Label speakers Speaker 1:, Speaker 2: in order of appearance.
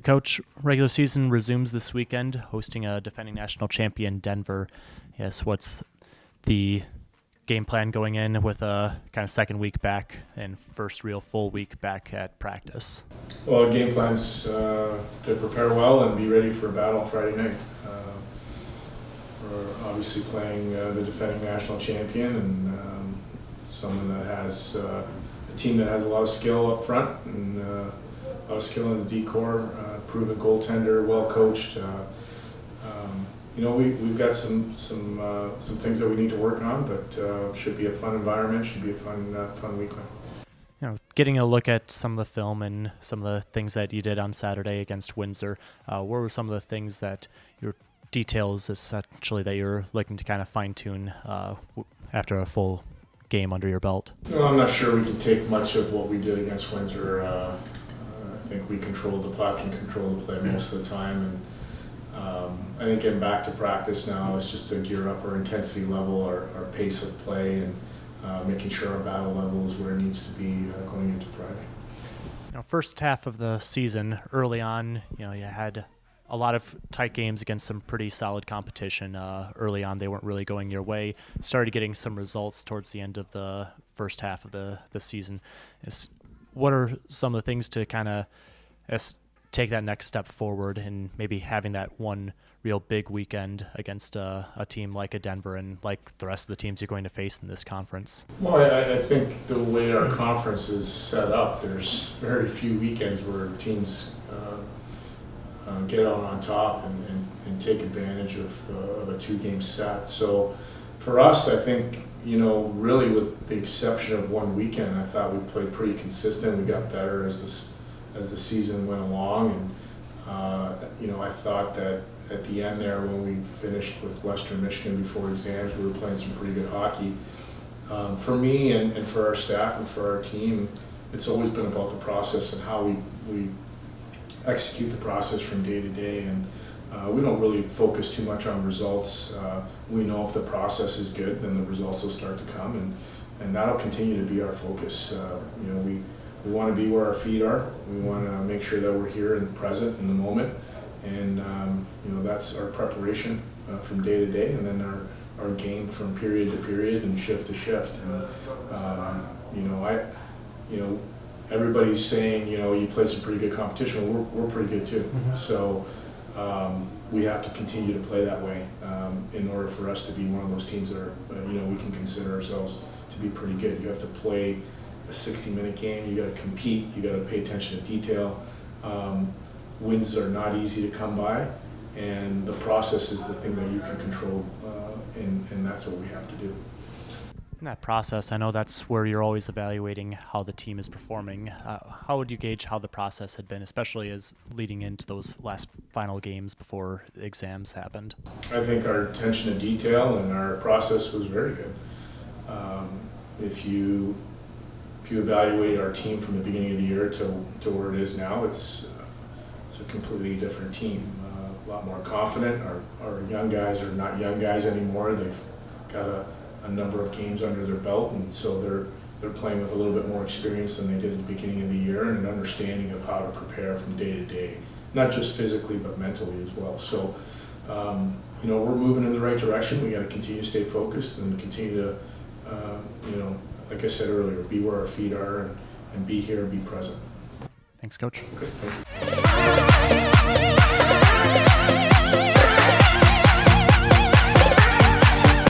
Speaker 1: Coach, regular season resumes this weekend, hosting a defending national champion, Denver. Yes, what's the game plan going in with a kind of second week back and first real full week back at practice?
Speaker 2: Well, the game plan's to prepare well and be ready for a battle Friday night. We're obviously playing the defending national champion and someone that has a team that has a lot of skill up front and a lot of skill in the decor, proven goaltender, well coached. We've got some things that we need to work on, but should be a fun environment. Should be a fun weekend.
Speaker 1: Getting a look at some of the film and some of the things that you did on Saturday against Windsor, what were some of the things that your details essentially that you're looking to kind of fine tune after a full game under your belt?
Speaker 2: Well, I'm not sure we can take much of what we did against Windsor. I think we controlled the puck and controlled the play most of the time, and I think getting back to practice now is just to gear up our intensity level, our pace of play, and making sure our battle level is where it needs to be going into Friday.
Speaker 1: First half of the season, early on, you had a lot of tight games against some pretty solid competition. Early on, they weren't really going your way. Started getting some results towards the end of the first half of the season. What are some of the things to kind of take that next step forward and maybe having that one real big weekend against a team like a Denver and like the rest of the teams you're going to face in this conference?
Speaker 2: Well, I think the way our conference is set up, there's very few weekends where teams get out on top and take advantage of a two-game set. So for us, I think, really with the exception of one weekend, I thought we played pretty consistent. We got better as the season went along, and I thought that at the end there, when we finished with Western Michigan before exams, we were playing some pretty good hockey. For me and for our staff and for our team, it's always been about the process and how we execute the process from day to day, and we don't really focus too much on results. We know if the process is good, then the results will start to come, and that'll continue to be our focus. We want to be where our feet are. We want to make sure that we're here and present in the moment, and that's our preparation from day to day, and then our game from period to period and shift to shift. And everybody's saying you played some pretty good competition. We're pretty good too. Mm-hmm. So we have to continue to play that way in order for us to be one of those teams that are we can consider ourselves to be pretty good. You have to play a 60-minute game. You got to compete. You got to pay attention to detail. Wins are not easy to come by, and the process is the thing that you can control, and that's what we have to do.
Speaker 1: In that process, I know that's where you're always evaluating how the team is performing. How would you gauge how the process had been, especially as leading into those last final games before exams happened?
Speaker 2: I think our attention to detail and our process was very good. If you evaluate our team from the beginning of the year to where it is now, it's a completely different team. A lot more confident. Our young guys are not young guys anymore. They've got a number of games under their belt, and so they're playing with a little bit more experience than they did at the beginning of the year, and an understanding of how to prepare from day to day, not just physically but mentally as well. So we're moving in the right direction. We got to continue to stay focused and continue to like I said earlier, be where our feet are and be here and be present.
Speaker 1: Thanks, Coach.
Speaker 2: Okay, thank you.